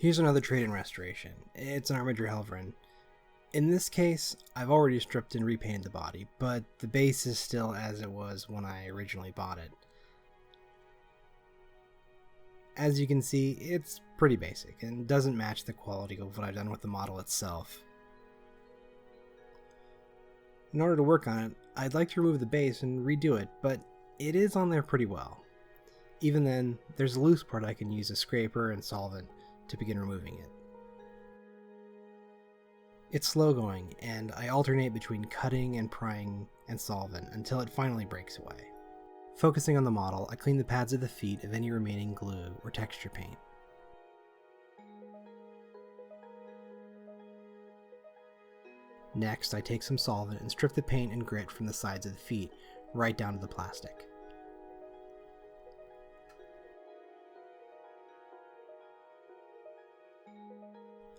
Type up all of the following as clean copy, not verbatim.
Here's another trade-in restoration. It's an armature Helverin. In this case, I've already stripped and repainted the body, but the base is still as it was when I originally bought it. As you can see, it's pretty basic and doesn't match the quality of what I've done with the model itself. In order to work on it, I'd like to remove the base and redo it, but it is on there pretty well. Even then, there's a loose part I can use a scraper and solvent to begin removing it. It's slow going, and I alternate between cutting and prying and solvent until it finally breaks away. Focusing on the model, I clean the pads of the feet of any remaining glue or texture paint. Next, I take some solvent and strip the paint and grit from the sides of the feet, right down to the plastic.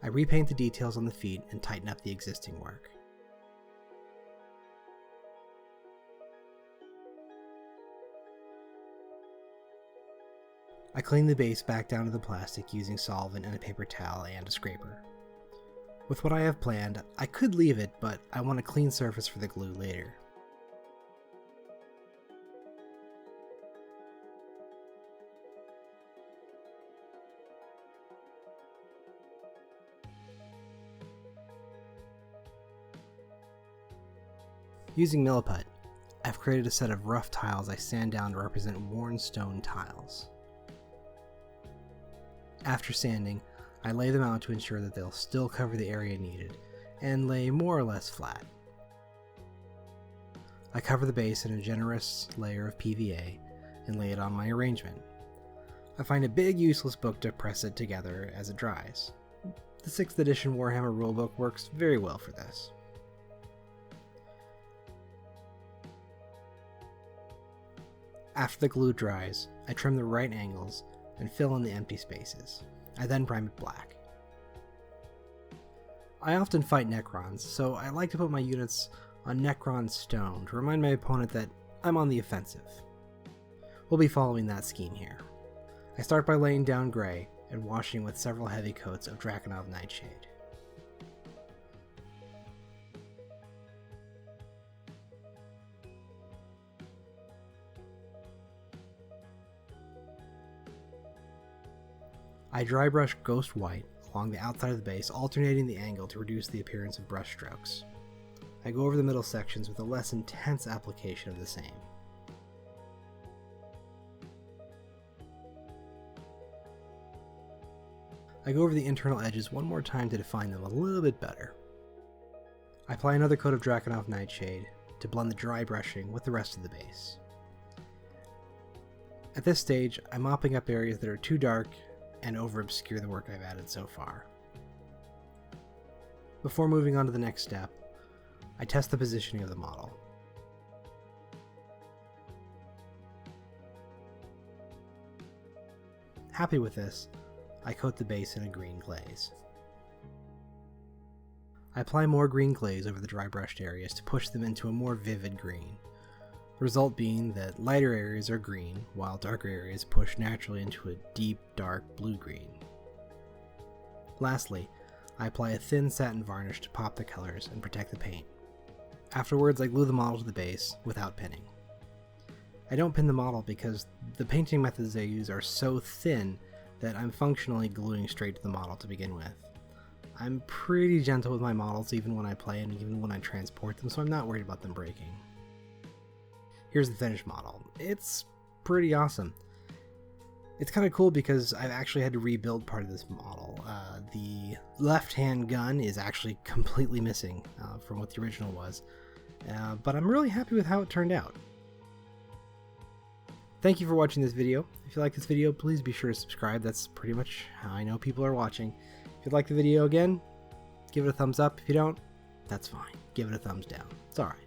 I repaint the details on the feet and tighten up the existing work. I clean the base back down to the plastic using solvent and a paper towel and a scraper. With what I have planned, I could leave it, but I want a clean surface for the glue later. Using Milliput, I've created a set of rough tiles I sand down to represent worn stone tiles. After sanding, I lay them out to ensure that they'll still cover the area needed, and lay more or less flat. I cover the base in a generous layer of PVA and lay it on my arrangement. I find a big useless book to press it together as it dries. The 6th edition Warhammer rulebook works very well for this. After the glue dries, I trim the right angles and fill in the empty spaces. I then prime it black. I often fight Necrons, so I like to put my units on Necron stone to remind my opponent that I'm on the offensive. We'll be following that scheme here. I start by laying down gray and washing with several heavy coats of Drakenov Nightshade. I dry brush Ghost White along the outside of the base, alternating the angle to reduce the appearance of brush strokes. I go over the middle sections with a less intense application of the same. I go over the internal edges one more time to define them a little bit better. I apply another coat of Drakenov Nightshade to blend the dry brushing with the rest of the base. At this stage, I'm mopping up areas that are too dark and over-obscure the work I've added so far. Before moving on to the next step, I test the positioning of the model. Happy with this, I coat the base in a green glaze. I apply more green glaze over the dry brushed areas to push them into a more vivid green. The result being that lighter areas are green, while darker areas push naturally into a deep, dark blue-green. Lastly, I apply a thin satin varnish to pop the colors and protect the paint. Afterwards, I glue the model to the base without pinning. I don't pin the model because the painting methods I use are so thin that I'm functionally gluing straight to the model to begin with. I'm pretty gentle with my models even when I play and even when I transport them, so I'm not worried about them breaking. Here's the finished model. It's pretty awesome. It's kind of cool because I've actually had to rebuild part of this model. The left-hand gun is actually completely missing from what the original was, but I'm really happy with how it turned out. Thank you for watching this video. If you like this video, please be sure to subscribe. That's pretty much how I know people are watching. If you'd like the video again, give it a thumbs up. If you don't, that's fine. Give it a thumbs down. It's alright.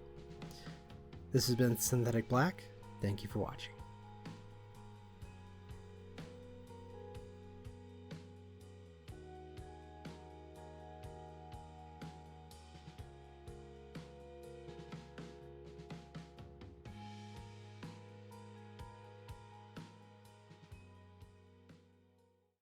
This has been Synthetic Black. Thank you for watching.